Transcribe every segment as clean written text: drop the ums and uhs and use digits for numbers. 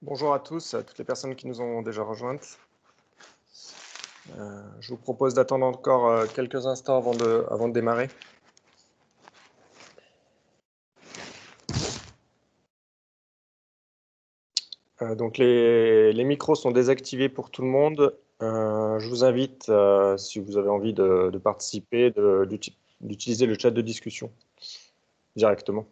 Bonjour à tous, à toutes les personnes qui nous ont déjà rejointes. Je vous propose d'attendre encore quelques instants avant de démarrer. Donc les micros sont désactivés pour tout le monde. Je vous invite, si vous avez envie de participer, d'utiliser le chat de discussion directement.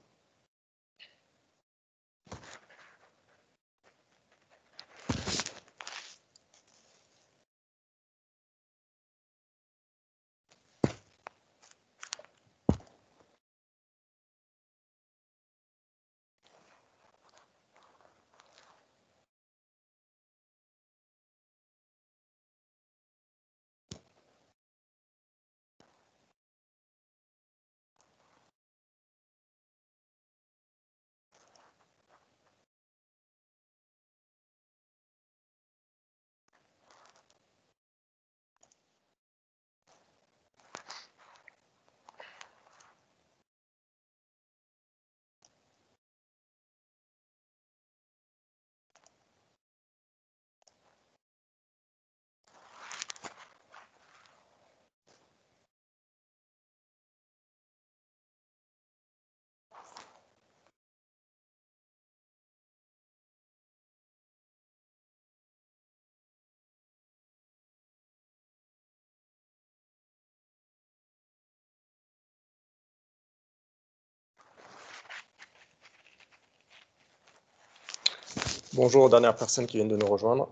Bonjour aux dernières personnes qui viennent de nous rejoindre.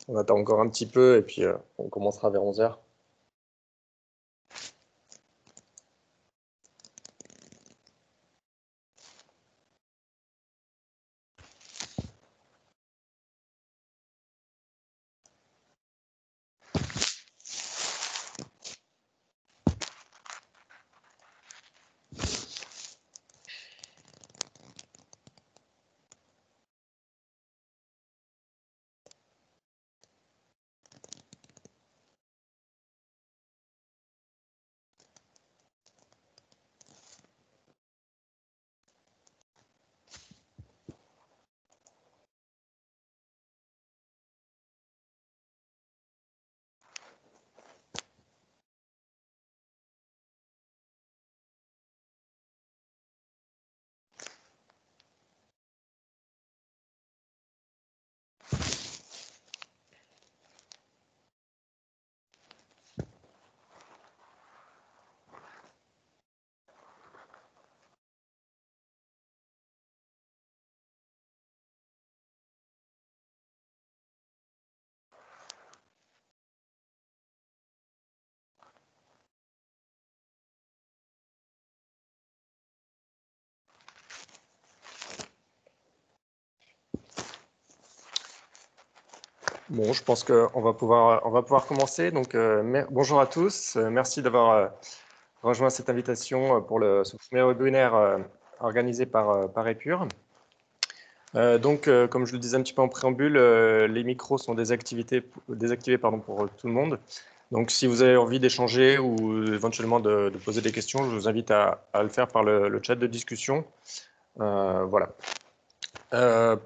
On attend encore un petit peu et puis on commencera vers 11 h. Bon, je pense qu'on va pouvoir commencer. Donc, bonjour à tous. Merci d'avoir rejoint cette invitation pour ce premier webinaire organisé par Epure. Comme je le disais un petit peu en préambule, les micros sont désactivés pour tout le monde. Donc, si vous avez envie d'échanger ou éventuellement de poser des questions, je vous invite à le faire par le chat de discussion. Voilà.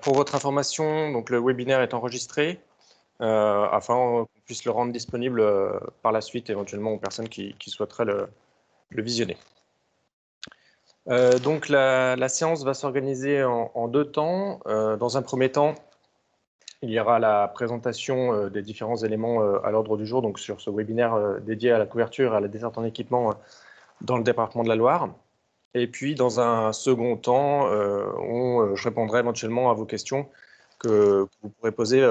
Pour votre information, donc, le webinaire est enregistré. Afin qu'on puisse le rendre disponible par la suite, éventuellement aux personnes qui souhaiteraient le visionner. Donc la séance va s'organiser en deux temps. Dans un premier temps, il y aura la présentation des différents éléments à l'ordre du jour, donc sur ce webinaire dédié à la couverture et à la desserte en équipement dans le département de la Loire. Et puis, dans un second temps, je répondrai éventuellement à vos questions que vous pourrez poser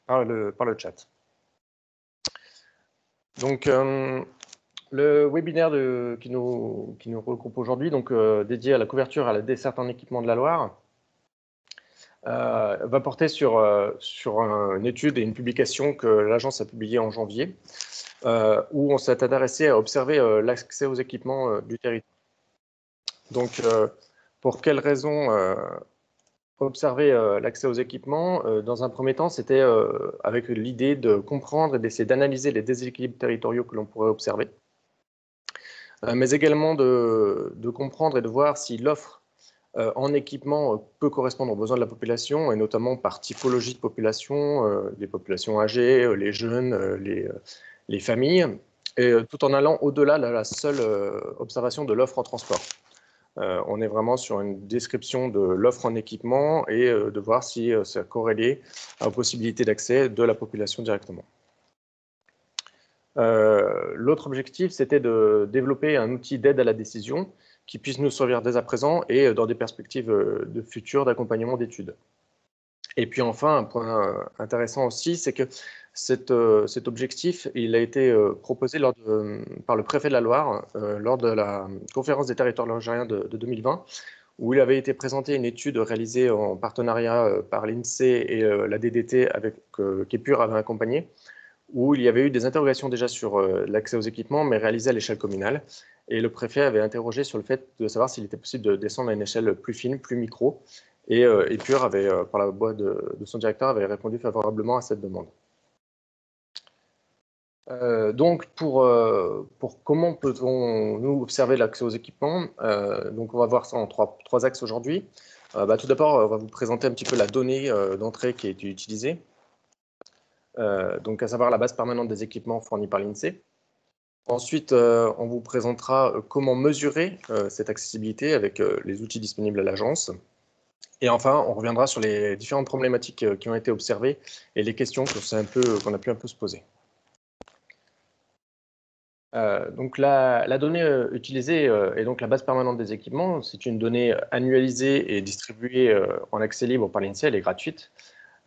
par le chat. Donc, le webinaire qui nous regroupe aujourd'hui, donc dédié à la couverture à la desserte en équipement de la Loire, va porter sur une étude et une publication que l'agence a publiée en janvier, où on s'est intéressé à observer l'accès aux équipements du territoire. Donc, pour quelles raisons observer l'accès aux équipements? Dans un premier temps, c'était avec l'idée de comprendre et d'essayer d'analyser les déséquilibres territoriaux que l'on pourrait observer, mais également de comprendre et de voir si l'offre en équipement peut correspondre aux besoins de la population, et notamment par typologie de population, les populations âgées, les jeunes, les familles, et tout en allant au-delà de la seule observation de l'offre en transport. On est vraiment sur une description de l'offre en équipement et de voir si c'est corrélé aux possibilités d'accès de la population directement. L'autre objectif, c'était de développer un outil d'aide à la décision qui puisse nous servir dès à présent et dans des perspectives de futur d'accompagnement d'études. Et puis enfin, un point intéressant aussi, c'est que cet objectif, il a été proposé par le préfet de la Loire lors de la conférence des territoires algériens de 2020, où il avait été présenté une étude réalisée en partenariat par l'INSEE et la DDT qu'Épure avait accompagné, où il y avait eu des interrogations déjà sur l'accès aux équipements, mais réalisées à l'échelle communale. Et le préfet avait interrogé sur le fait de savoir s'il était possible de descendre à une échelle plus fine, plus micro. Et Épure, avait, par la voix de son directeur, avait répondu favorablement à cette demande. Donc, pour comment peut-on nous observer l'accès aux équipements, donc on va voir ça en trois axes aujourd'hui. Tout d'abord, on va vous présenter un petit peu la donnée d'entrée qui a été utilisée, donc à savoir la base permanente des équipements fournis par l'INSEE. Ensuite, on vous présentera comment mesurer cette accessibilité avec les outils disponibles à l'agence. Et enfin, on reviendra sur les différentes problématiques qui ont été observées et les questions qu'on a pu un peu se poser. Donc la donnée utilisée est donc la base permanente des équipements. C'est une donnée annualisée et distribuée en accès libre par l'INSEE, elle est gratuite.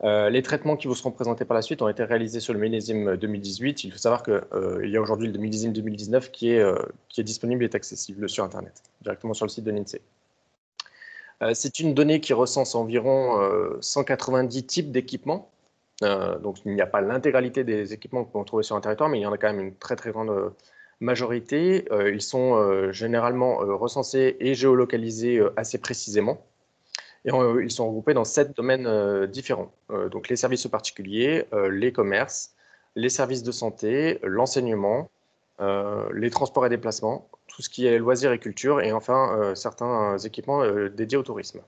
Les traitements qui vous seront présentés par la suite ont été réalisés sur le millésime 2018. Il faut savoir qu'il y a aujourd'hui le millésime 2019 qui est disponible et est accessible sur Internet, directement sur le site de l'INSEE. C'est une donnée qui recense environ 190 types d'équipements. Donc il n'y a pas l'intégralité des équipements que l'on trouve sur un territoire, mais il y en a quand même une très très grande majorité. Ils sont généralement recensés et géolocalisés assez précisément. Et ils sont regroupés dans 7 domaines différents. Donc les services aux particuliers, les commerces, les services de santé, l'enseignement, les transports et déplacements, tout ce qui est loisirs et culture, et enfin certains équipements dédiés au tourisme.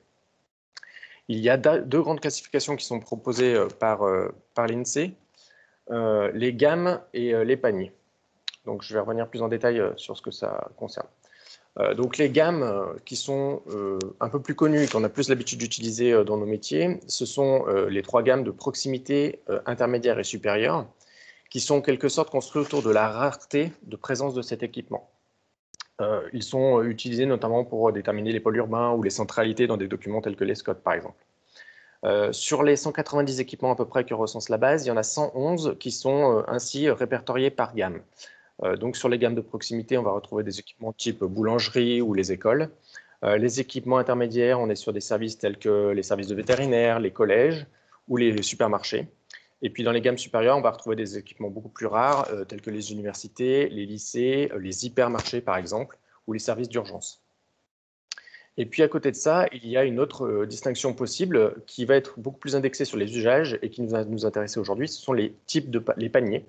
Il y a deux grandes classifications qui sont proposées par l'INSEE, les gammes et les paniers. Donc je vais revenir plus en détail sur ce que ça concerne. Donc les gammes qui sont un peu plus connues et qu'on a plus l'habitude d'utiliser dans nos métiers, ce sont les 3 gammes de proximité, intermédiaire et supérieure, qui sont en quelque sorte construits autour de la rareté de présence de cet équipement. Ils sont utilisés notamment pour déterminer les pôles urbains ou les centralités dans des documents tels que les SCOT par exemple. Sur les 190 équipements à peu près que recense la base, il y en a 111 qui sont ainsi répertoriés par gamme. Donc sur les gammes de proximité, on va retrouver des équipements type boulangerie ou les écoles. Les équipements intermédiaires, on est sur des services tels que les services de vétérinaire, les collèges ou les supermarchés. Et puis dans les gammes supérieures, on va retrouver des équipements beaucoup plus rares, tels que les universités, les lycées, les hypermarchés par exemple, ou les services d'urgence. Et puis à côté de ça, il y a une autre distinction possible qui va être beaucoup plus indexée sur les usages et qui va nous intéresser aujourd'hui, ce sont les types les paniers.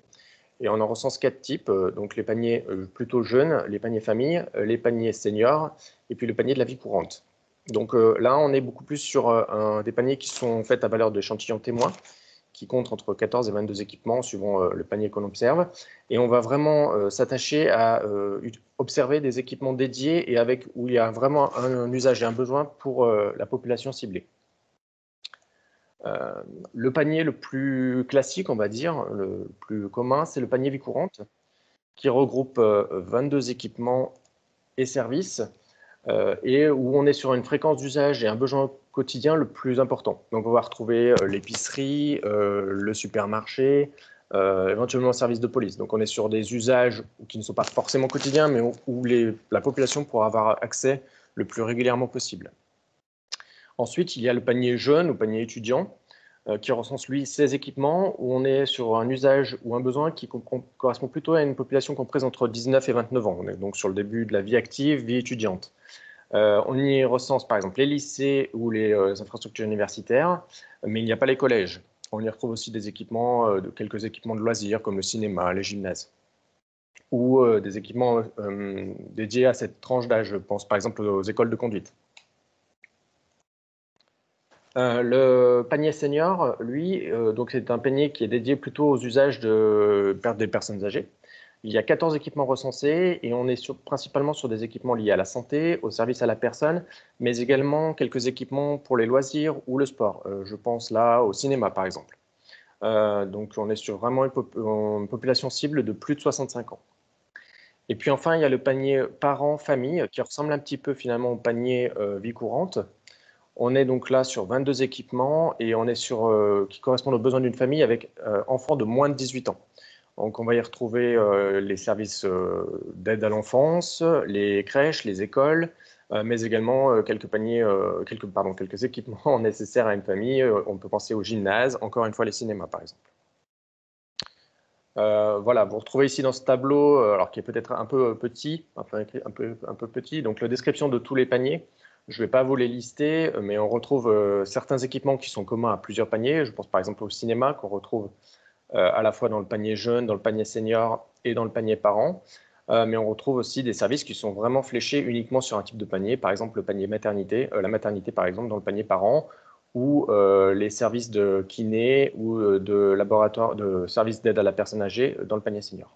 Et on en recense 4 types, donc les paniers plutôt jeunes, les paniers famille, les paniers seniors, et puis le panier de la vie courante. Donc là, on est beaucoup plus sur des paniers qui sont faits à valeur d'échantillons témoins, qui comptent entre 14 et 22 équipements, suivant le panier qu'on observe. Et on va vraiment s'attacher à observer des équipements dédiés et où il y a vraiment un usage et un besoin pour la population ciblée. Le panier le plus classique, on va dire, le plus commun, c'est le panier vie courante, qui regroupe 22 équipements et services, et où on est sur une fréquence d'usage et un besoin quotidien le plus important. Donc on va retrouver l'épicerie, le supermarché, éventuellement le service de police. Donc on est sur des usages qui ne sont pas forcément quotidiens, mais où la population pourra avoir accès le plus régulièrement possible. Ensuite, il y a le panier jeune ou panier étudiant, qui recense, lui, 16 équipements, où on est sur un usage ou un besoin qui correspond plutôt à une population comprise entre 19 et 29 ans. On est donc sur le début de la vie active, vie étudiante. On y recense, par exemple, les lycées ou les infrastructures universitaires, mais il n'y a pas les collèges. On y retrouve aussi des équipements, quelques équipements de loisirs, comme le cinéma, les gymnases, ou des équipements dédiés à cette tranche d'âge. Je pense, par exemple, aux écoles de conduite. Le panier senior, lui, donc c'est un panier qui est dédié plutôt aux usages des personnes âgées. Il y a 14 équipements recensés et on est principalement sur des équipements liés à la santé, au service à la personne, mais également quelques équipements pour les loisirs ou le sport. Je pense là au cinéma, par exemple. Donc on est sur vraiment une population cible de plus de 65 ans. Et puis enfin, il y a le panier parents-famille qui ressemble un petit peu finalement au panier vie courante. On est donc là sur 22 équipements et on est qui correspondent aux besoins d'une famille avec enfants de moins de 18 ans. Donc on va y retrouver les services d'aide à l'enfance, les crèches, les écoles, mais également quelques équipements nécessaires à une famille. On peut penser au gymnase, encore une fois les cinémas par exemple. Voilà, vous retrouvez ici dans ce tableau, alors qui est peut-être un peu petit, enfin un peu petit, donc la description de tous les paniers. Je ne vais pas vous les lister, mais on retrouve certains équipements qui sont communs à plusieurs paniers. Je pense par exemple au cinéma qu'on retrouve à la fois dans le panier jeune, dans le panier senior et dans le panier parent. Mais on retrouve aussi des services qui sont vraiment fléchés uniquement sur un type de panier, par exemple le panier maternité, la maternité par exemple dans le panier parent, ou les services de kiné ou de laboratoire, de services d'aide à la personne âgée dans le panier senior.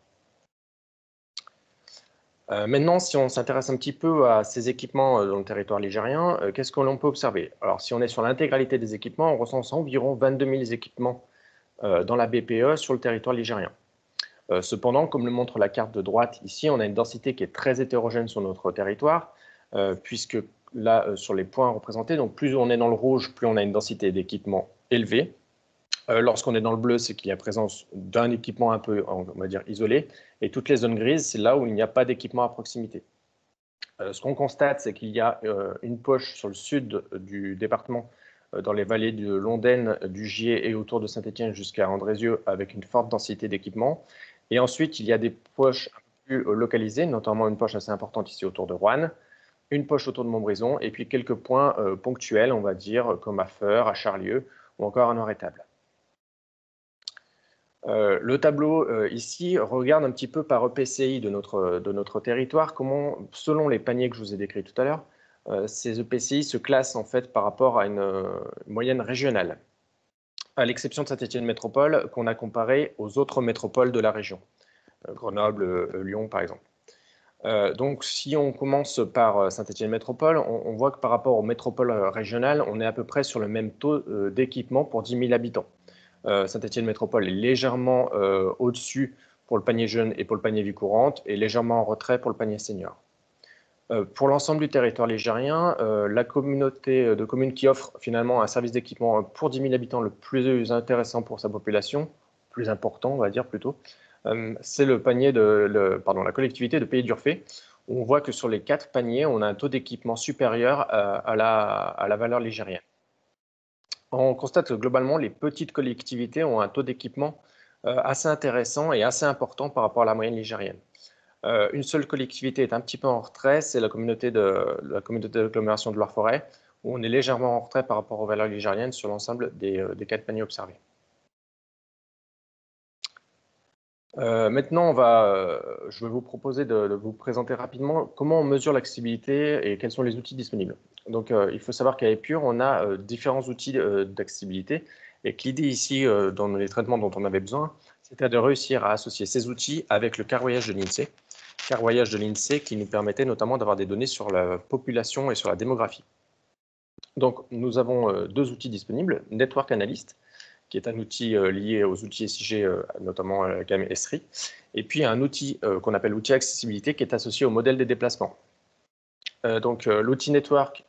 Maintenant, si on s'intéresse un petit peu à ces équipements dans le territoire ligérien, qu'est-ce que l'on peut observer? Alors, si on est sur l'intégralité des équipements, on recense environ 22 000 équipements dans la BPE sur le territoire ligérien. Cependant, comme le montre la carte de droite ici, on a une densité qui est très hétérogène sur notre territoire, puisque là, sur les points représentés, donc plus on est dans le rouge, plus on a une densité d'équipements élevée. Lorsqu'on est dans le bleu, c'est qu'il y a présence d'un équipement un peu, on va dire, isolé. Et toutes les zones grises, c'est là où il n'y a pas d'équipement à proximité. Ce qu'on constate, c'est qu'il y a une poche sur le sud du département, dans les vallées de l'Ondaine, du Gier et autour de Saint-Étienne jusqu'à Andrézieux, avec une forte densité d'équipements. Et ensuite, il y a des poches un peu plus localisées, notamment une poche assez importante ici autour de Roanne, une poche autour de Montbrison, et puis quelques points ponctuels, on va dire, comme à Feur, à Charlieu, ou encore à Noir-Étable. Le tableau ici regarde un petit peu par EPCI de notre territoire, comment, selon les paniers que je vous ai décrits tout à l'heure, ces EPCI se classent en fait par rapport à une moyenne régionale, à l'exception de Saint-Étienne Métropole, qu'on a comparé aux autres métropoles de la région, Grenoble, Lyon par exemple. Donc si on commence par Saint-Étienne Métropole, on voit que par rapport aux métropoles régionales, on est à peu près sur le même taux d'équipement pour 10 000 habitants. Saint-Étienne Métropole est légèrement au-dessus pour le panier jeune et pour le panier vie courante, et légèrement en retrait pour le panier senior. Pour l'ensemble du territoire ligérien, la communauté de communes qui offre finalement un service d'équipement pour 10 000 habitants le plus intéressant pour sa population, plus important on va dire plutôt, c'est la collectivité de Pays d'Urfé. On voit que sur les 4 paniers, on a un taux d'équipement supérieur à la valeur ligérienne. On constate que globalement, les petites collectivités ont un taux d'équipement assez intéressant et assez important par rapport à la moyenne ligérienne. Une seule collectivité est un petit peu en retrait, c'est la communauté d'agglomération de Loire-Forêt, où on est légèrement en retrait par rapport aux valeurs ligériennes sur l'ensemble des 4 paniers observés. Maintenant, je vais vous proposer de vous présenter rapidement comment on mesure l'accessibilité et quels sont les outils disponibles. Donc, il faut savoir qu'à Epure, on a différents outils d'accessibilité et que l'idée ici, dans les traitements dont on avait besoin, c'était de réussir à associer ces outils avec le carroyage de l'INSEE qui nous permettait notamment d'avoir des données sur la population et sur la démographie. Donc, nous avons 2 outils disponibles, Network Analyst, qui est un outil lié aux outils SIG, notamment la gamme Esri, et puis un outil qu'on appelle l'outil accessibilité, qui est associé au modèle des déplacements. Donc, l'outil Network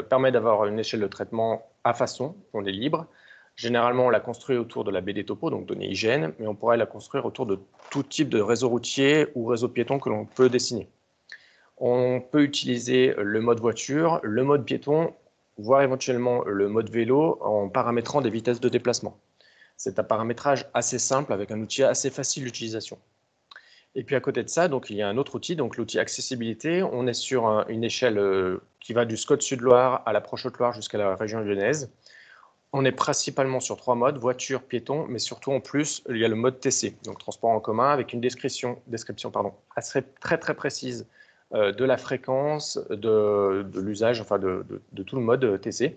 permet d'avoir une échelle de traitement à façon, on est libre. Généralement, on la construit autour de la BD topo, donc données IGN, mais on pourrait la construire autour de tout type de réseau routier ou réseau piéton que l'on peut dessiner. On peut utiliser le mode voiture, le mode piéton, voire éventuellement le mode vélo en paramétrant des vitesses de déplacement. C'est un paramétrage assez simple avec un outil assez facile d'utilisation. Et puis à côté de ça, donc, il y a un autre outil, donc l'outil accessibilité. On est sur une échelle qui va du SCOT Sud-Loire à l'approche Haute-Loire jusqu'à la région lyonnaise. On est principalement sur 3 modes, voiture, piéton, mais surtout en plus, il y a le mode TC, donc transport en commun, avec une description assez très précise de la fréquence, de l'usage, enfin de tout le mode TC.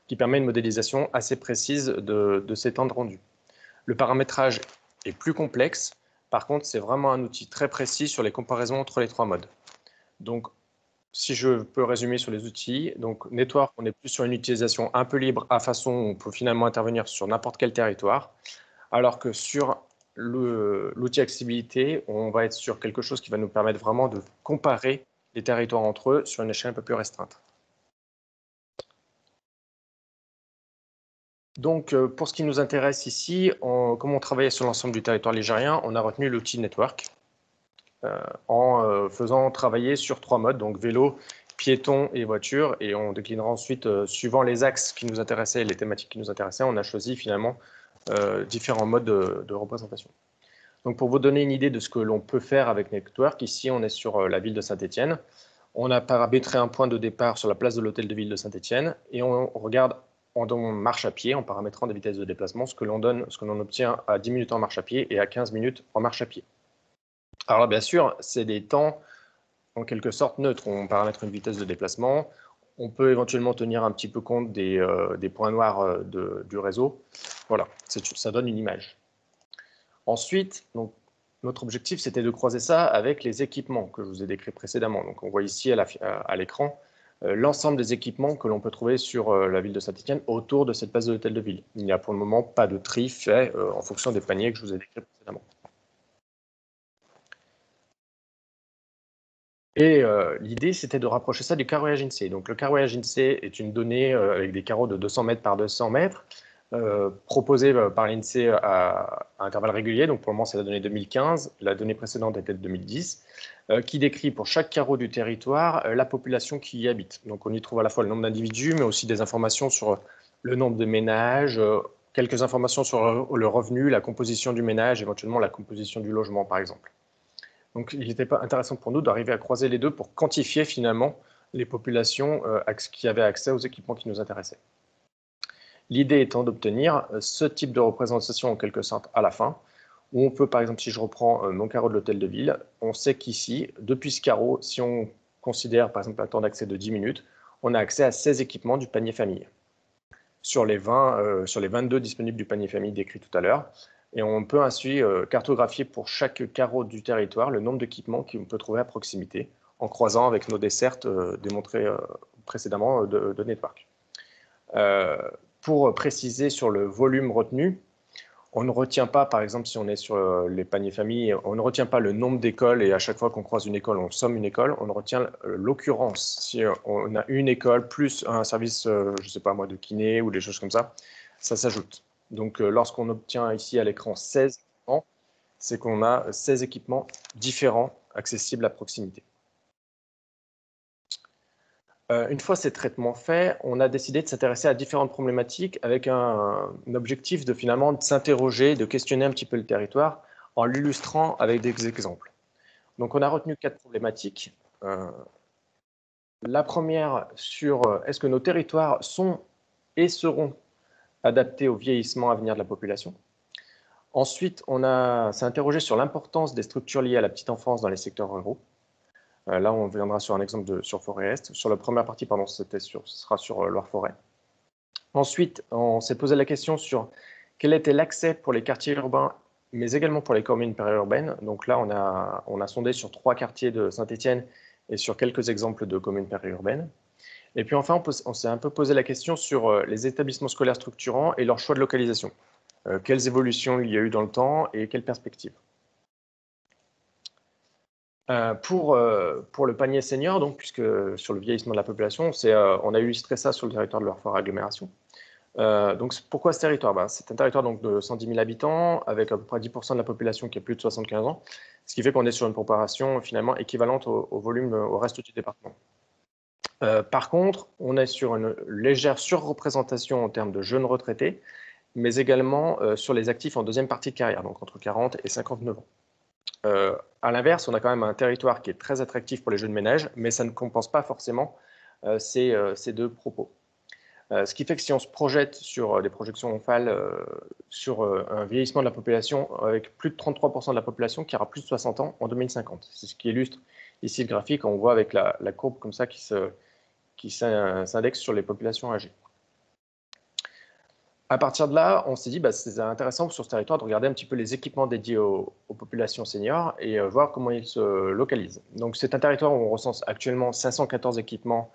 qui permet une modélisation assez précise de ces temps de rendu. Le paramétrage est plus complexe. Par contre, c'est vraiment un outil très précis sur les comparaisons entre les trois modes. Donc, si je peux résumer sur les outils, donc Network, on est plus sur une utilisation un peu libre à façon où on peut finalement intervenir sur n'importe quel territoire, alors que sur l'outil accessibilité, on va être sur quelque chose qui va nous permettre vraiment de comparer les territoires entre eux sur une échelle un peu plus restreinte. Donc, pour ce qui nous intéresse ici, comme on travaillait sur l'ensemble du territoire ligérien, on a retenu l'outil Network en faisant travailler sur trois modes, donc vélo, piéton et voiture, et on déclinera ensuite, suivant les axes qui nous intéressaient, les thématiques qui nous intéressaient, on a choisi finalement différents modes de représentation. Donc, pour vous donner une idée de ce que l'on peut faire avec Network, ici, on est sur la ville de Saint-Étienne. On a paramétré un point de départ sur la place de l'hôtel de ville de Saint-Étienne et on regarde en marche à pied, en paramétrant des vitesses de déplacement, ce que l'on obtient à 10 minutes en marche à pied et à 15 minutes en marche à pied. Alors là, bien sûr, c'est des temps en quelque sorte neutres. On paramètre une vitesse de déplacement. On peut éventuellement tenir un petit peu compte des points noirs du réseau. Voilà, ça donne une image. Ensuite, donc, notre objectif, c'était de croiser ça avec les équipements que je vous ai décrits précédemment. Donc, on voit ici à l'écran l'ensemble des équipements que l'on peut trouver sur la ville de Saint-Étienne autour de cette place de l'hôtel de ville. Il n'y a pour le moment pas de tri fait en fonction des paniers que je vous ai décrits précédemment. Et l'idée, c'était de rapprocher ça du carreauage INSEE. Donc, le carreauage INSEE est une donnée avec des carreaux de 200 mètres par 200 mètres, proposée par l'INSEE à intervalles réguliers. Donc, pour le moment, c'est la donnée 2015. La donnée précédente était de 2010, qui décrit pour chaque carreau du territoire la population qui y habite. Donc, on y trouve à la fois le nombre d'individus, mais aussi des informations sur le nombre de ménages, quelques informations sur le revenu, la composition du ménage, éventuellement la composition du logement, par exemple. Donc, il n'était pas intéressant pour nous d'arriver à croiser les deux pour quantifier finalement les populations qui avaient accès aux équipements qui nous intéressaient. L'idée étant d'obtenir ce type de représentation en quelque sorte à la fin, où on peut, par exemple, si je reprends mon carreau de l'hôtel de ville, on sait qu'ici, depuis ce carreau, si on considère par exemple un temps d'accès de 10 minutes, on a accès à 16 équipements du panier famille. Sur les 22 disponibles du panier famille décrit tout à l'heure, et on peut ainsi cartographier pour chaque carreau du territoire le nombre d'équipements qu'on peut trouver à proximité, en croisant avec nos dessertes démontrées précédemment de Network. Pour préciser sur le volume retenu, on ne retient pas, par exemple, si on est sur les paniers famille, on ne retient pas le nombre d'écoles et à chaque fois qu'on croise une école, on somme une école, on retient l'occurrence. Si on a une école plus un service, je ne sais pas moi, de kiné ou des choses comme ça, ça s'ajoute. Donc, lorsqu'on obtient ici à l'écran 16 équipements, c'est qu'on a 16 équipements différents accessibles à proximité. Une fois ces traitements faits, on a décidé de s'intéresser à différentes problématiques avec un objectif de finalement s'interroger, de questionner un petit peu le territoire en l'illustrant avec des exemples. Donc on a retenu 4 problématiques. La première sur est-ce que nos territoires sont et seront adaptés au vieillissement à venir de la population. Ensuite, on s'est interrogé sur l'importance des structures liées à la petite enfance dans les secteurs ruraux. Là, on viendra sur un exemple sur Forêt-Est. Sur la première partie, pardon, ce sera sur Loire-Forêt. Ensuite, on s'est posé la question sur quel était l'accès pour les quartiers urbains, mais également pour les communes périurbaines. Donc là, on a sondé sur 3 quartiers de Saint-Étienne et sur quelques exemples de communes périurbaines. Et puis enfin, on s'est un peu posé la question sur les établissements scolaires structurants et leur choix de localisation. Quelles évolutions il y a eu dans le temps et quelles perspectives. Pour le panier senior, donc, puisque sur le vieillissement de la population, on a illustré ça sur le territoire de Loire-Forêt agglomération. Donc, pourquoi ce territoire? C'est un territoire donc, de 110 000 habitants, avec à peu près 10% de la population qui a plus de 75 ans, ce qui fait qu'on est sur une proportion finalement équivalente au volume au reste du département. Par contre, on est sur une légère surreprésentation en termes de jeunes retraités, mais également sur les actifs en deuxième partie de carrière, donc entre 40 et 59 ans. À l'inverse, on a quand même un territoire qui est très attractif pour les jeunes ménages, mais ça ne compense pas forcément ces deux propos. Ce qui fait que si on se projette sur des projections ONFAL sur un vieillissement de la population avec plus de 33% de la population qui aura plus de 60 ans en 2050. C'est ce qui illustre ici le graphique. On voit avec la courbe comme ça qui s'indexe sur les populations âgées. À partir de là, on s'est dit, c'est intéressant sur ce territoire de regarder un petit peu les équipements dédiés aux populations seniors et voir comment ils se localisent. Donc, c'est un territoire où on recense actuellement 514 équipements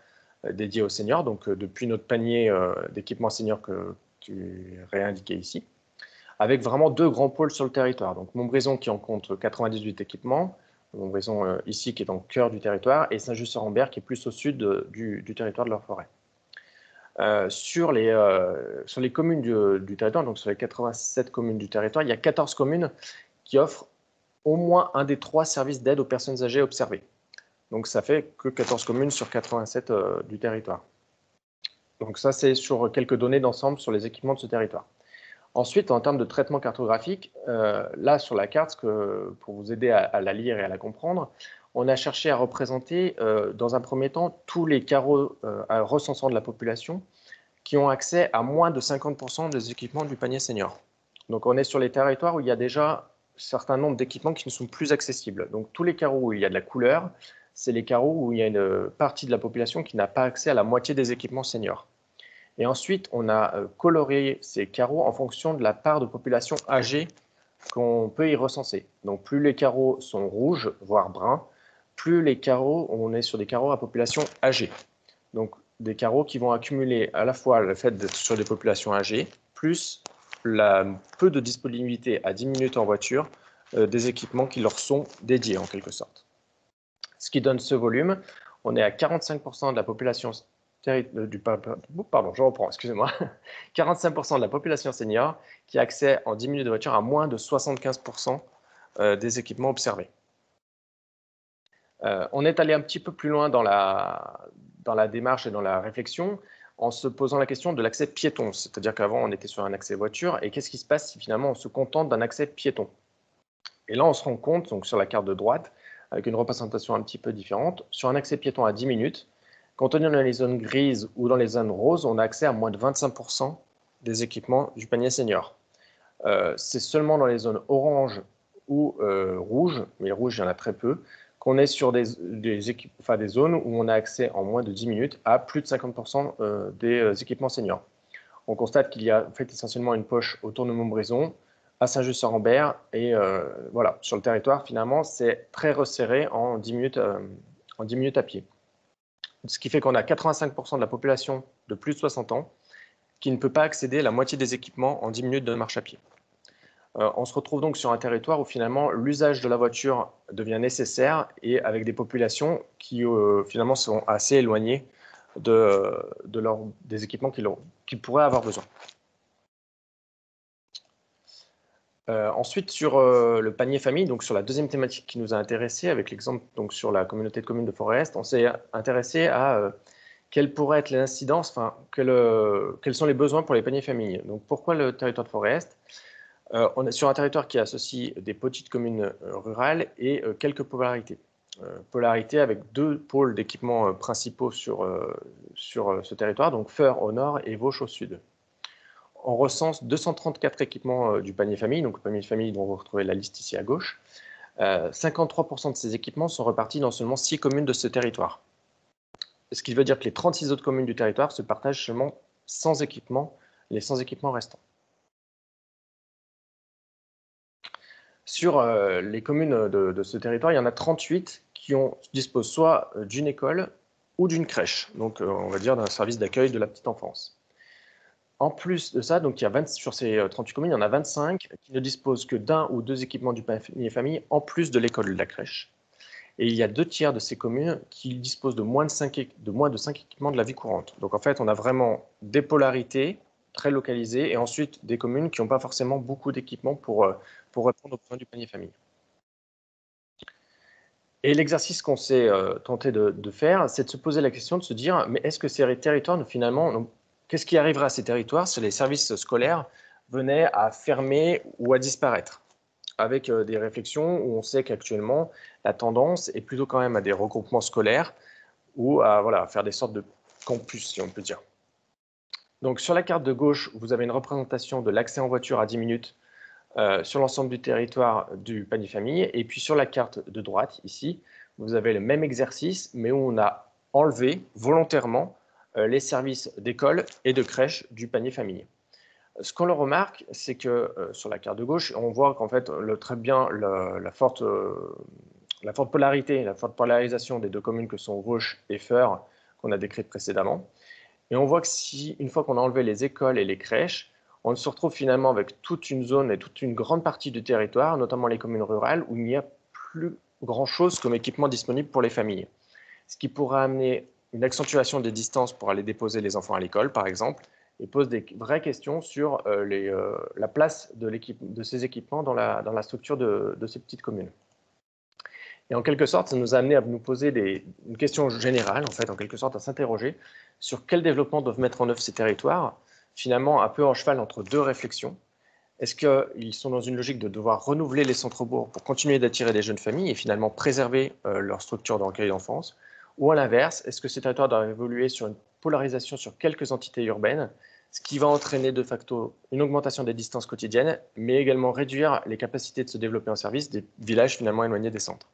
dédiés aux seniors, donc depuis notre panier d'équipements seniors que tu réindiquais ici, avec vraiment deux grands pôles sur le territoire. Donc, Montbrison qui en compte 98 équipements, Montbrison ici qui est dans le cœur du territoire, et Saint-Just-sur-Ambert qui est plus au sud du territoire de leur forêt. Sur les communes du territoire, donc sur les 87 communes du territoire, il y a 14 communes qui offrent au moins un des 3 services d'aide aux personnes âgées observés. Donc ça fait que 14 communes sur 87 du territoire. Donc ça, c'est sur quelques données d'ensemble sur les équipements de ce territoire. Ensuite, en termes de traitement cartographique, là sur la carte, pour vous aider à la lire et à la comprendre, on a cherché à représenter, dans un premier temps, tous les carreaux recensant de la population qui ont accès à moins de 50% des équipements du panier senior. Donc on est sur les territoires où il y a déjà un certain nombre d'équipements qui ne sont plus accessibles. Donc tous les carreaux où il y a de la couleur, c'est les carreaux où il y a une partie de la population qui n'a pas accès à la moitié des équipements seniors. Et ensuite, on a coloré ces carreaux en fonction de la part de population âgée qu'on peut y recenser. Donc plus les carreaux sont rouges, voire bruns, plus les carreaux, on est sur des carreaux à population âgée. Donc des carreaux qui vont accumuler à la fois le fait d'être sur des populations âgées, plus peu de disponibilité à 10 minutes en voiture des équipements qui leur sont dédiés en quelque sorte. Ce qui donne ce volume, on est à 45% de la population je reprends, excusez-moi, 45% de la population senior qui a accès en 10 minutes de voiture à moins de 75% des équipements observés. On est allé un petit peu plus loin dans la démarche et dans la réflexion en se posant la question de l'accès piéton. C'est-à-dire qu'avant, on était sur un accès voiture. Et qu'est-ce qui se passe si finalement on se contente d'un accès piéton? Et là, on se rend compte, donc sur la carte de droite, avec une représentation un petit peu différente, sur un accès piéton à 10 minutes, quand on est dans les zones grises ou dans les zones roses, on a accès à moins de 25% des équipements du panier senior. C'est seulement dans les zones orange ou rouge, mais rouge, il y en a très peu, qu'on est sur des zones où on a accès en moins de 10 minutes à plus de 50% des équipements seniors. On constate qu'il y a en fait essentiellement une poche autour de Montbrison, à Saint-Just-sur-Ambert, et voilà, sur le territoire, finalement, c'est très resserré en 10 minutes à pied. Ce qui fait qu'on a 85% de la population de plus de 60 ans qui ne peut pas accéder à la moitié des équipements en 10 minutes de marche à pied. On se retrouve donc sur un territoire où finalement l'usage de la voiture devient nécessaire et avec des populations qui finalement sont assez éloignées des équipements qu'ils pourraient avoir besoin. Ensuite, sur le panier famille, donc sur la deuxième thématique qui nous a intéressé, avec l'exemple donc sur la communauté de communes de Forest, on s'est intéressé à quelle pourrait être l'incidence, quels sont les besoins pour les paniers familles. Donc pourquoi le territoire de Forest? On est sur un territoire qui associe des petites communes rurales et quelques polarités. Polarités avec 2 pôles d'équipements principaux sur ce territoire, donc Feur au nord et Vauche au sud. On recense 234 équipements du panier famille, donc le panier famille dont vous retrouvez la liste ici à gauche. 53% de ces équipements sont repartis dans seulement 6 communes de ce territoire. Ce qui veut dire que les 36 autres communes du territoire se partagent seulement 100 équipements, les 100 équipements restants. Sur les communes de ce territoire, il y en a 38 qui disposent soit d'une école ou d'une crèche, donc on va dire d'un service d'accueil de la petite enfance. En plus de ça, donc sur ces 38 communes, il y en a 25 qui ne disposent que d'un ou 2 équipements du panier famille en plus de l'école ou de la crèche. Et il y a 2 tiers de ces communes qui disposent de moins de 5 équipements de la vie courante. Donc en fait, on a vraiment des polarités très localisées et ensuite des communes qui n'ont pas forcément beaucoup d'équipements pour répondre aux besoins du panier famille. Et l'exercice qu'on s'est tenté de faire, c'est de se poser la question de se dire, mais est-ce que ces territoires, finalement, qu'est-ce qui arriverait à ces territoires si les services scolaires venaient à fermer ou à disparaître? Avec des réflexions où on sait qu'actuellement, la tendance est plutôt quand même à des regroupements scolaires ou à faire des sortes de campus, si on peut dire. Donc sur la carte de gauche, vous avez une représentation de l'accès en voiture à 10 minutes sur l'ensemble du territoire du panier famille. Et puis sur la carte de droite, ici, vous avez le même exercice, mais où on a enlevé volontairement les services d'école et de crèche du panier famille. Ce qu'on le remarque, c'est que sur la carte de gauche, on voit qu'en fait, très bien la forte polarité, la forte polarisation des deux communes que sont Vauche et Feurs, qu'on a décrites précédemment. Et on voit que si, une fois qu'on a enlevé les écoles et les crèches, on se retrouve finalement avec toute une zone et toute une grande partie du territoire, notamment les communes rurales, où il n'y a plus grand-chose comme équipement disponible pour les familles. Ce qui pourrait amener une accentuation des distances pour aller déposer les enfants à l'école, par exemple, et pose des vraies questions sur la place de ces équipements dans la structure de ces petites communes. Et en quelque sorte, ça nous a amené à nous poser une question générale, en fait, en quelque sorte, à s'interroger sur quel développement doivent mettre en œuvre ces territoires, finalement un peu en cheval entre deux réflexions. Est-ce qu'ils sont dans une logique de devoir renouveler les centres-bourgs pour continuer d'attirer des jeunes familles et finalement préserver leur structure de recueil d'enfance? Ou à l'inverse, est-ce que ces territoires doivent évoluer sur une polarisation sur quelques entités urbaines, ce qui va entraîner de facto une augmentation des distances quotidiennes, mais également réduire les capacités de se développer en service des villages finalement éloignés des centres?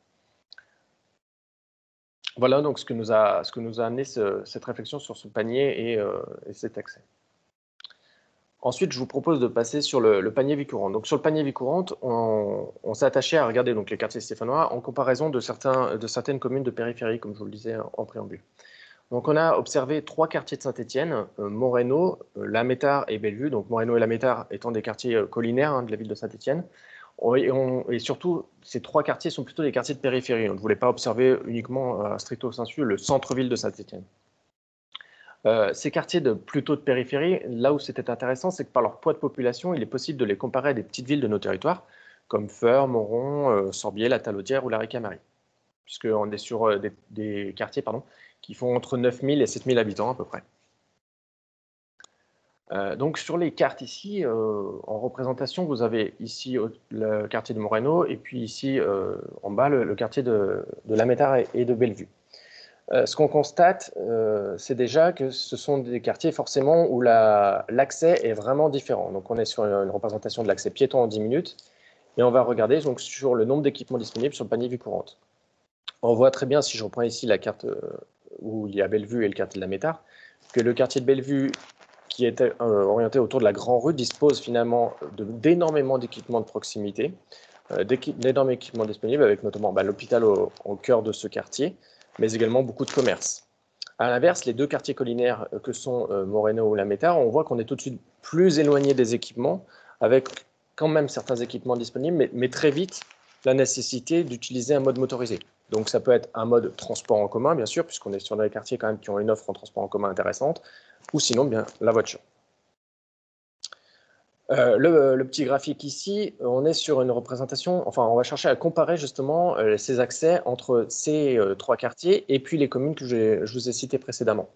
Voilà donc ce que nous a amené cette réflexion sur ce panier et cet accès. Ensuite, je vous propose de passer sur le panier vie courante. Donc, sur le panier vie courante, on s'est attaché à regarder donc, les quartiers stéphanois en comparaison de certaines communes de périphérie, comme je vous le disais en préambule. Donc, on a observé 3 quartiers de Saint-Étienne, Moreno, La Métard et Bellevue. Donc, Moreno et La Métard étant des quartiers collinaires de la ville de Saint-Étienne. Et surtout, ces 3 quartiers sont plutôt des quartiers de périphérie. On ne voulait pas observer uniquement, stricto sensu, le centre-ville de Saint-Étienne. Ces quartiers plutôt de périphérie, là où c'était intéressant, c'est que par leur poids de population, il est possible de les comparer à des petites villes de nos territoires, comme Feurs, Moron, Sorbier, La Talaudière ou la Ricamarie, puisqu'on est sur des quartiers qui font entre 9 000 et 7 000 habitants à peu près. Donc sur les cartes ici, en représentation, vous avez ici le quartier de Moreno et puis ici en bas le quartier de La Métard et de Bellevue. Ce qu'on constate, c'est déjà que ce sont des quartiers forcément où l'accès est vraiment différent. Donc on est sur une représentation de l'accès piéton en 10 minutes et on va regarder donc, sur le nombre d'équipements disponibles sur le panier vie courante. On voit très bien, si je reprends ici la carte où il y a Bellevue et le quartier de La Métard, que le quartier de Bellevue, qui est orienté autour de la Grand Rue, dispose finalement d'énormément d'équipements de proximité, d'énormes équipements disponibles, avec notamment l'hôpital au cœur de ce quartier, mais également beaucoup de commerces. À l'inverse, les deux quartiers collinaires que sont Moreno ou La Métard, on voit qu'on est tout de suite plus éloigné des équipements, avec quand même certains équipements disponibles, mais très vite la nécessité d'utiliser un mode motorisé. Donc ça peut être un mode transport en commun, bien sûr, puisqu'on est sur des quartiers quand même qui ont une offre en transport en commun intéressante, ou sinon bien la voiture. Le petit graphique ici, on est sur une représentation, enfin on va chercher à comparer justement ces accès entre ces 3 quartiers et puis les communes que je vous ai citées précédemment.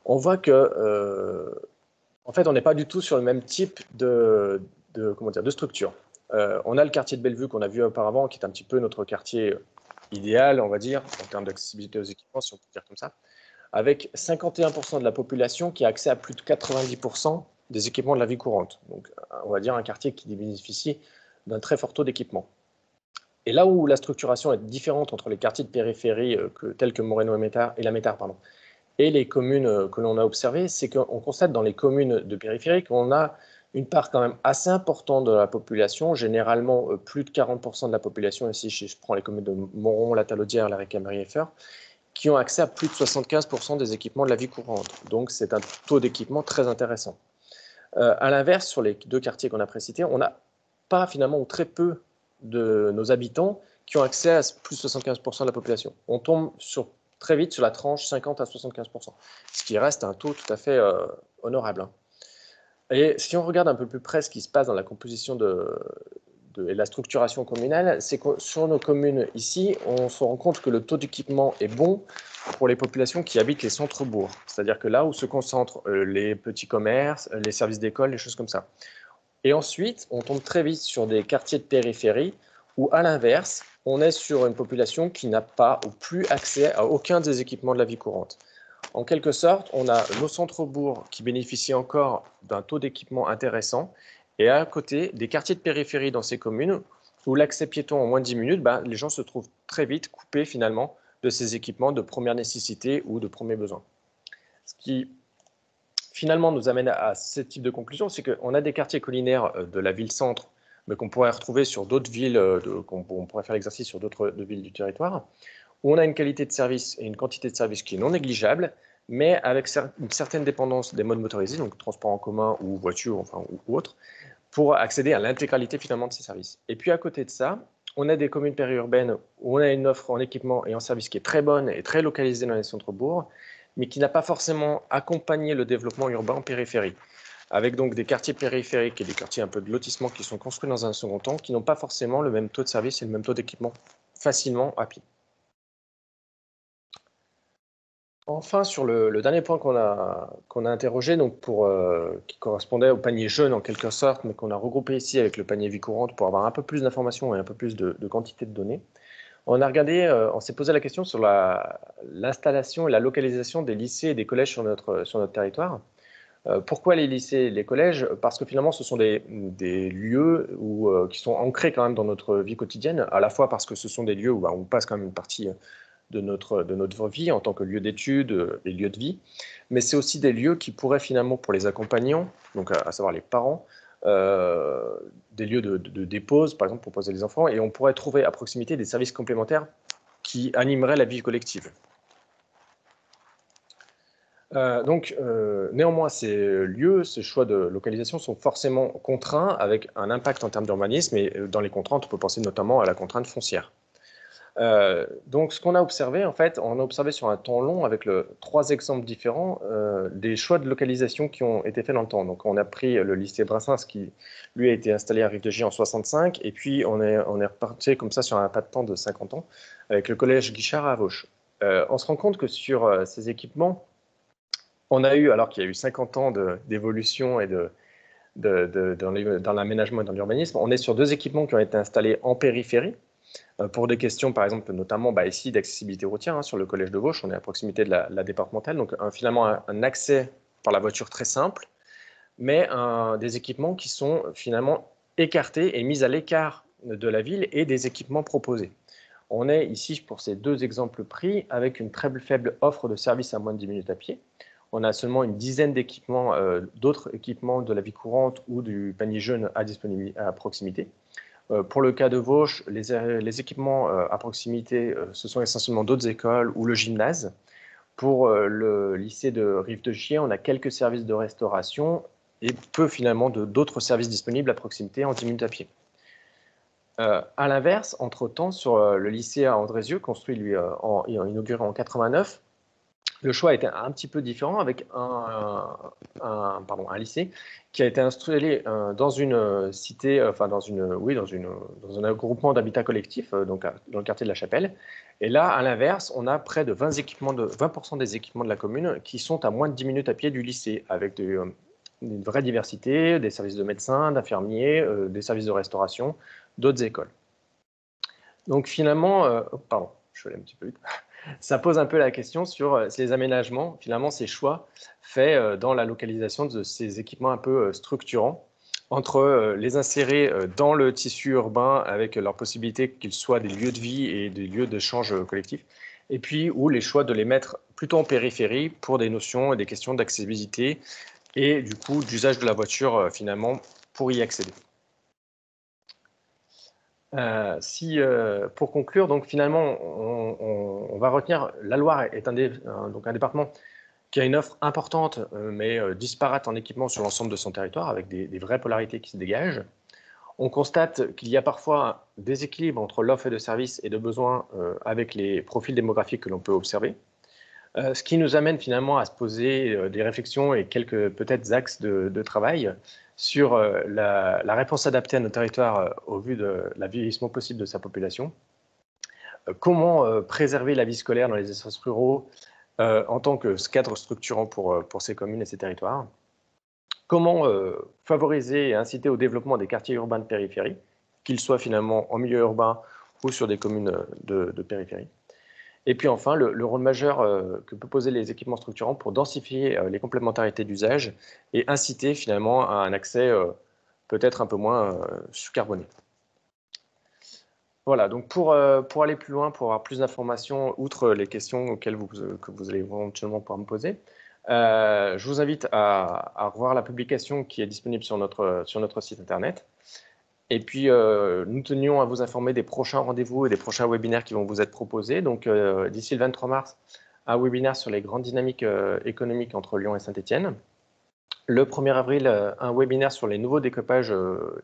On voit que, en fait, on n'est pas du tout sur le même type de structure. On a le quartier de Bellevue qu'on a vu auparavant, qui est un petit peu notre quartier idéal, on va dire, en termes d'accessibilité aux équipements, si on peut dire comme ça, avec 51% de la population qui a accès à plus de 90% des équipements de la vie courante. Donc, on va dire un quartier qui bénéficie d'un très fort taux d'équipement. Et là où la structuration est différente entre les quartiers de périphérie tels que Moreno et La Métard, et les communes que l'on a observées, c'est qu'on constate dans les communes de périphérie qu'on a une part quand même assez importante de la population, généralement plus de 40% de la population, ici je prends les communes de Moron, La Talaudière, La Ricamarie et Feurs, qui ont accès à plus de 75% des équipements de la vie courante. Donc c'est un taux d'équipement très intéressant. À l'inverse, sur les 2 quartiers qu'on a précités, on n'a pas finalement ou très peu de nos habitants qui ont accès à plus de 75% de la population. On tombe très vite sur la tranche 50 à 75%, ce qui reste un taux tout à fait honorable. Et si on regarde un peu plus près ce qui se passe dans la composition et la structuration communale, c'est que sur nos communes ici, on se rend compte que le taux d'équipement est bon pour les populations qui habitent les centres-bourgs, c'est-à-dire que là où se concentrent les petits commerces, les services d'école, les choses comme ça. Et ensuite, on tombe très vite sur des quartiers de périphérie où, à l'inverse, on est sur une population qui n'a pas ou plus accès à aucun des équipements de la vie courante. En quelque sorte, on a nos centres-bourgs qui bénéficient encore d'un taux d'équipement intéressant, et à côté, des quartiers de périphérie dans ces communes où l'accès piéton en moins de 10 minutes, les gens se trouvent très vite coupés finalement de ces équipements de première nécessité ou de premier besoin. Ce qui finalement nous amène à ce type de conclusion, c'est qu'on a des quartiers collinaires de la ville-centre, mais qu'on pourrait retrouver sur d'autres villes, qu'on pourrait faire l'exercice sur d'autres villes du territoire, où on a une qualité de service et une quantité de service qui est non négligeable, mais avec une certaine dépendance des modes motorisés, donc transport en commun ou voiture, enfin, ou autre, pour accéder à l'intégralité finalement de ces services. Et puis à côté de ça, on a des communes périurbaines où on a une offre en équipement et en service qui est très bonne et très localisée dans les centres-bourgs, mais qui n'a pas forcément accompagné le développement urbain en périphérie, avec donc des quartiers périphériques et des quartiers un peu de lotissement qui sont construits dans un second temps, qui n'ont pas forcément le même taux de service et le même taux d'équipement facilement à pied. Enfin, sur le dernier point qu'on a interrogé, donc qui correspondait au panier jeune en quelque sorte, mais qu'on a regroupé ici avec le panier vie courante pour avoir un peu plus d'informations et un peu plus de quantité de données, on a regardé, on s'est posé la question sur l'installation et la localisation des lycées et des collèges sur notre territoire. Pourquoi les lycées et les collèges? Parce que finalement, ce sont des lieux qui sont ancrés quand même dans notre vie quotidienne, à la fois parce que ce sont des lieux où on passe quand même une partie de notre vie en tant que lieu d'études et lieu de vie, mais c'est aussi des lieux qui pourraient finalement, pour les accompagnants, donc à savoir les parents, des lieux de dépose, par exemple, pour poser les enfants, et on pourrait trouver à proximité des services complémentaires qui animeraient la vie collective. Néanmoins, ces lieux, ces choix de localisation sont forcément contraints avec un impact en termes d'urbanisme, et dans les contraintes, on peut penser notamment à la contrainte foncière. Donc, ce qu'on a observé, en fait, on a observé sur un temps long, avec 3 exemples différents, des choix de localisation qui ont été faits dans le temps. Donc, on a pris le lycée Brassens, qui, lui, a été installé à Rive-de-Gier en 65, et puis on est reparti comme ça sur un pas de temps de 50 ans, avec le collège Guichard à Vauche. On se rend compte que sur ces équipements, on a eu, alors qu'il y a eu 50 ans d'évolution et dans l'aménagement et dans l'urbanisme, on est sur 2 équipements qui ont été installés en périphérie, pour des questions, par exemple, notamment ici d'accessibilité routière, sur le collège de Vauche, on est à proximité de la départementale, donc finalement un accès par la voiture très simple, mais des équipements qui sont finalement écartés et mis à l'écart de la ville et des équipements proposés. On est ici, pour ces 2 exemples pris, avec une très faible offre de services à moins de 10 minutes à pied. On a seulement une dizaine d'équipements, d'autres équipements de la vie courante ou du panier jeune à proximité. Pour le cas de Vauche, les équipements à proximité, ce sont essentiellement d'autres écoles ou le gymnase. Pour le lycée de Rive-de-Gier, on a quelques services de restauration et peu finalement d'autres services disponibles à proximité en 10 minutes à pied. À l'inverse, entre-temps, sur le lycée à Andrézieux, construit lui inauguré en 89, le choix était un petit peu différent, avec un lycée qui a été installé dans une cité, dans un groupement d'habitat collectif, donc dans le quartier de la Chapelle. Et là, à l'inverse, on a près de 20% des équipements de la commune qui sont à moins de 10 minutes à pied du lycée, avec une vraie diversité, des services de médecins, d'infirmiers, des services de restauration, d'autres écoles. Donc finalement, je vais aller un petit peu vite. Ça pose un peu la question sur ces aménagements, finalement ces choix faits dans la localisation de ces équipements un peu structurants, entre les insérer dans le tissu urbain avec leur possibilité qu'ils soient des lieux de vie et des lieux d'échange collectif, et puis ou les choix de les mettre plutôt en périphérie pour des notions et des questions d'accessibilité et du coup d'usage de la voiture finalement pour y accéder. Pour conclure, donc finalement, on va retenir, la Loire est donc un département qui a une offre importante, mais disparate en équipement sur l'ensemble de son territoire, avec des vraies polarités qui se dégagent. On constate qu'il y a parfois un déséquilibre entre l'offre de services et de besoins avec les profils démographiques que l'on peut observer. Ce qui nous amène finalement à se poser des réflexions et quelques peut-être axes de travail sur la réponse adaptée à nos territoires au vu de la vieillissement possible de sa population. Comment préserver la vie scolaire dans les espaces ruraux en tant que cadre structurant pour ces communes et ces territoires. Comment favoriser et inciter au développement des quartiers urbains de périphérie, qu'ils soient finalement en milieu urbain ou sur des communes de périphérie. Et puis enfin, le rôle majeur que peuvent poser les équipements structurants pour densifier les complémentarités d'usage et inciter finalement à un accès peut-être un peu moins carboné. Voilà, donc pour aller plus loin, pour avoir plus d'informations, outre les questions que vous allez éventuellement pouvoir me poser, Je vous invite à revoir la publication qui est disponible sur notre site internet. Et puis, nous tenions à vous informer des prochains rendez-vous et des prochains webinaires qui vont vous être proposés. Donc, d'ici le 23 mars, un webinaire sur les grandes dynamiques économiques entre Lyon et Saint-Étienne. Le 1er avril, un webinaire sur les nouveaux découpages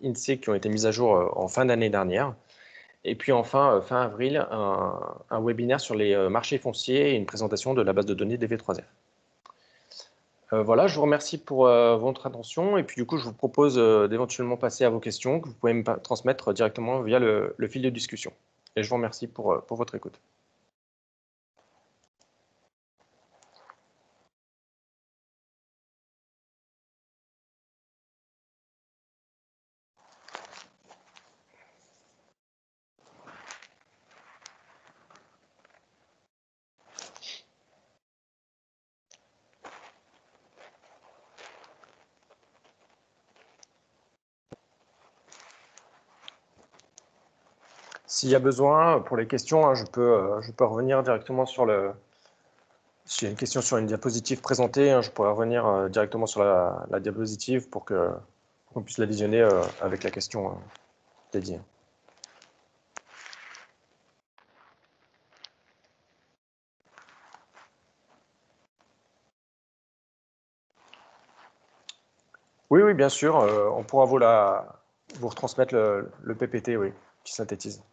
INSEE qui ont été mis à jour en fin d'année dernière. Et puis enfin, fin avril, un webinaire sur les marchés fonciers et une présentation de la base de données DV3F. Voilà, je vous remercie pour votre attention et puis du coup, je vous propose d'éventuellement passer à vos questions que vous pouvez me transmettre directement via le fil de discussion. Et je vous remercie pour votre écoute. S'il y a besoin, pour les questions, hein, je peux revenir directement sur le... S'il y a une question sur une diapositive présentée, hein, je pourrais revenir directement sur la diapositive pour qu'on puisse la visionner avec la question dédiée. Oui, oui, bien sûr, on pourra vous retransmettre le PPT, oui, qui synthétise.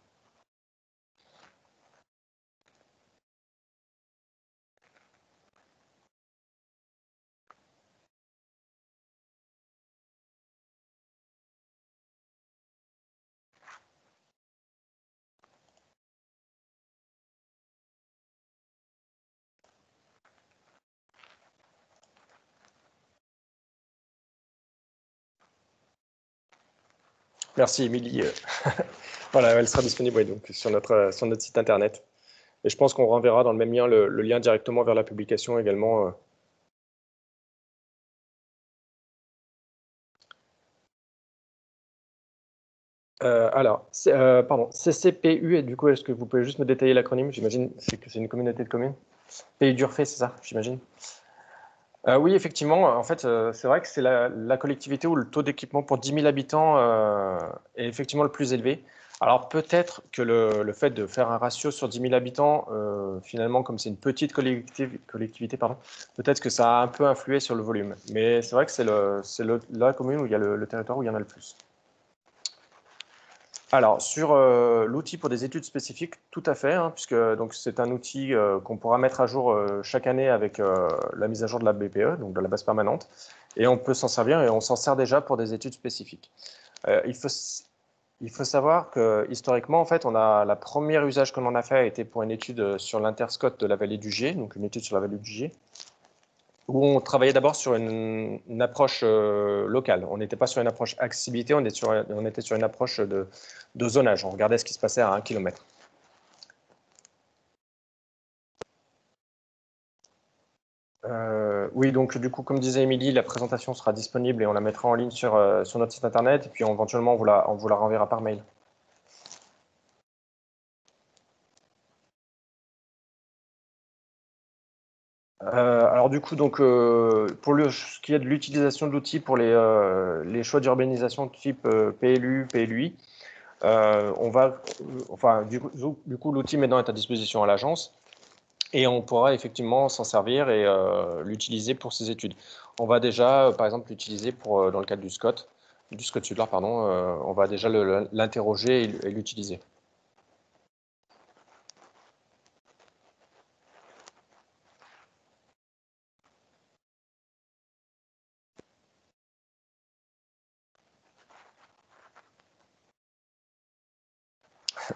Merci, Émilie. Voilà, elle sera disponible oui, donc, sur notre site internet. Et je pense qu'on renverra dans le même lien le lien directement vers la publication également. Alors, pardon, CCPU, et du coup, est-ce que vous pouvez juste me détailler l'acronyme? J'imagine que c'est une communauté de communes. Pays d'Urfé, c'est ça, j'imagine? Oui, effectivement, en fait, c'est vrai que c'est la collectivité où le taux d'équipement pour 10 000 habitants est effectivement le plus élevé. Alors peut-être que le fait de faire un ratio sur 10 000 habitants, finalement, comme c'est une petite collectivité, pardon, peut-être que ça a un peu influé sur le volume. Mais c'est vrai que c'est la commune où il y a le territoire où il y en a le plus. Alors, sur l'outil pour des études spécifiques, tout à fait, hein, puisque c'est un outil qu'on pourra mettre à jour chaque année avec la mise à jour de la BPE, donc de la base permanente, et on peut s'en servir et on s'en sert déjà pour des études spécifiques. Il faut savoir que historiquement, en fait, la première usage qu'on en a fait a été pour une étude sur l'interscot de la vallée du Gier, donc une étude sur la vallée du Gier, où on travaillait d'abord sur une approche locale. On n'était pas sur une approche accessibilité, on était sur une approche de zonage. On regardait ce qui se passait à 1 km. Oui, donc du coup, comme disait Émilie, la présentation sera disponible et on la mettra en ligne sur notre site internet et puis éventuellement on vous la renverra par mail. Alors du coup, donc, pour ce qui est de l'utilisation de l'outil pour les choix d'urbanisation de type PLU, PLUI, du coup, l'outil maintenant est à disposition à l'agence et on pourra effectivement s'en servir et l'utiliser pour ces études. On va déjà, par exemple, l'utiliser dans le cadre du Scott Sudler, pardon, on va déjà l'interroger et l'utiliser.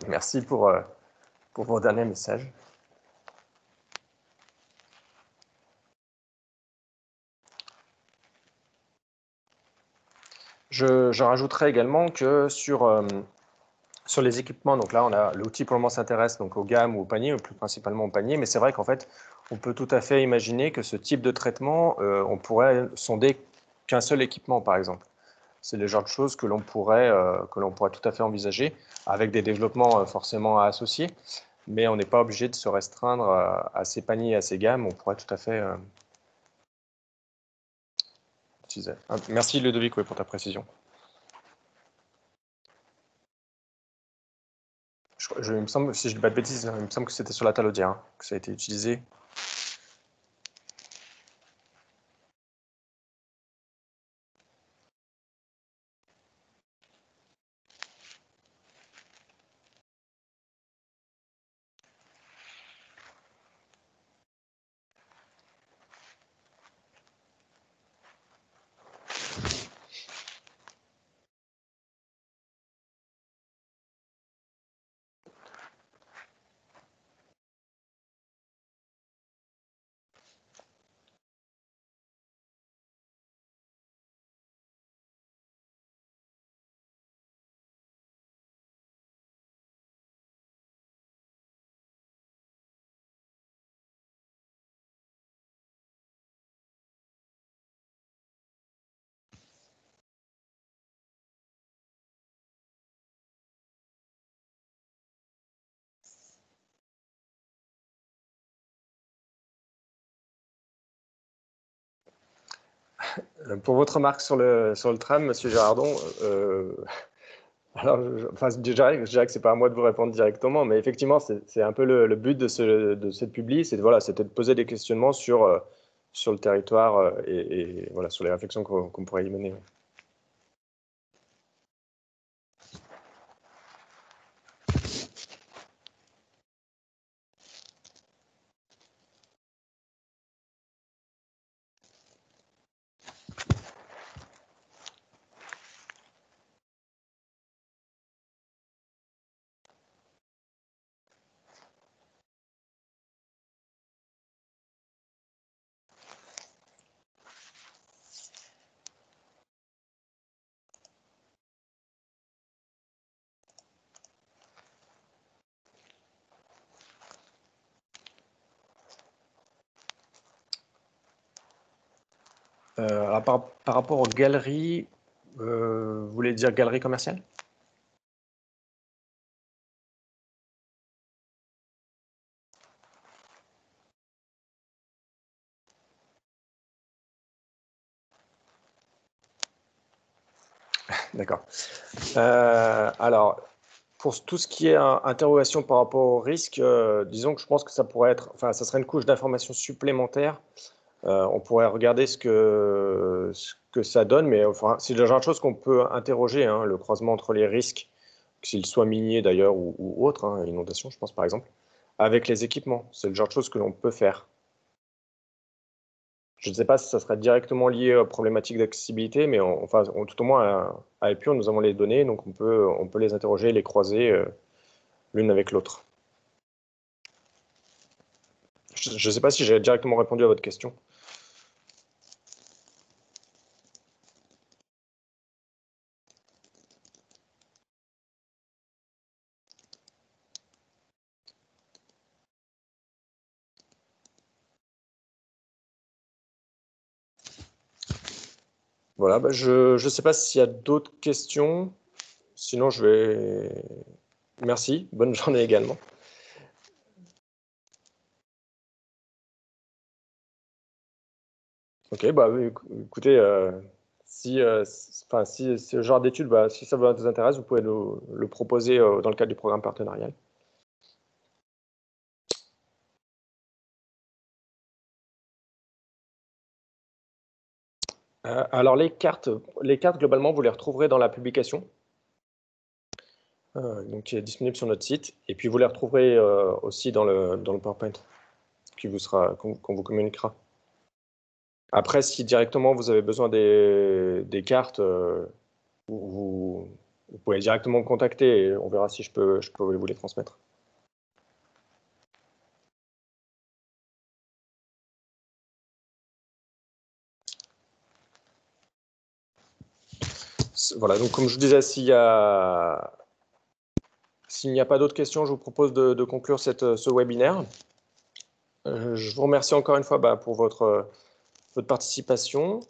Merci pour vos derniers messages. Je rajouterai également que sur les équipements, donc là, l'outil pour le moment s'intéresse donc aux gammes ou aux paniers, ou plus principalement aux paniers, mais c'est vrai qu'en fait, on peut tout à fait imaginer que ce type de traitement, on pourrait sonder qu'un seul équipement, par exemple. C'est le genre de choses que l'on pourrait tout à fait envisager, avec des développements forcément à associer, mais on n'est pas obligé de se restreindre à ces paniers, à ces gammes, on pourrait tout à fait utilisait. Merci Ludovic, oui, pour ta précision. Il me semble, si je ne dis pas de bêtises, il me semble que c'était sur la Talaudière que ça a été utilisé. Pour votre remarque sur le tram, Monsieur Girardon, alors, je dirais que c'est pas à moi de vous répondre directement, mais effectivement, c'est un peu le but de cette publi, c'est voilà, c'était de poser des questionnements sur le territoire et voilà, sur les réflexions qu'on pourrait y mener. Alors, par rapport aux galeries, vous voulez dire galeries commerciales? D'accord. Alors, pour tout ce qui est interrogation par rapport au risque, disons que je pense que ça pourrait être, enfin, ça serait une couche d'information supplémentaire. On pourrait regarder ce que ça donne, mais enfin, c'est le genre de choses qu'on peut interroger, hein, le croisement entre les risques, qu'ils soient miniers d'ailleurs ou autres, hein, inondations, je pense par exemple, avec les équipements. C'est le genre de choses que l'on peut faire. Je ne sais pas si ça serait directement lié aux problématiques d'accessibilité, mais tout au moins à Epure, nous avons les données, donc on peut les interroger, les croiser l'une avec l'autre. Je ne sais pas si j'ai directement répondu à votre question. Voilà, bah, je ne sais pas s'il y a d'autres questions. Sinon, je vais... Merci, bonne journée également. Ok, bah oui, écoutez, si ce genre d'études, bah, si ça vous intéresse, vous pouvez le proposer dans le cadre du programme partenarial. Alors les cartes, globalement, vous les retrouverez dans la publication, donc qui est disponible sur notre site, et puis vous les retrouverez aussi dans le PowerPoint qu'on vous communiquera. Après, si directement vous avez besoin des cartes, vous pouvez directement me contacter et on verra si je peux vous les transmettre. Voilà, donc comme je vous disais, s'il n'y a pas d'autres questions, je vous propose de conclure ce webinaire. Je vous remercie encore une fois pour votre participation.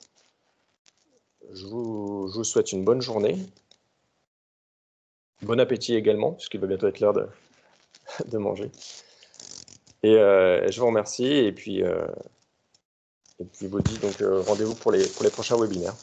Je vous souhaite une bonne journée. Bon appétit également, puisqu'il va bientôt être l'heure de manger. Et je vous remercie. Et puis, Et puis, je vous dis donc rendez-vous pour les prochains webinaires.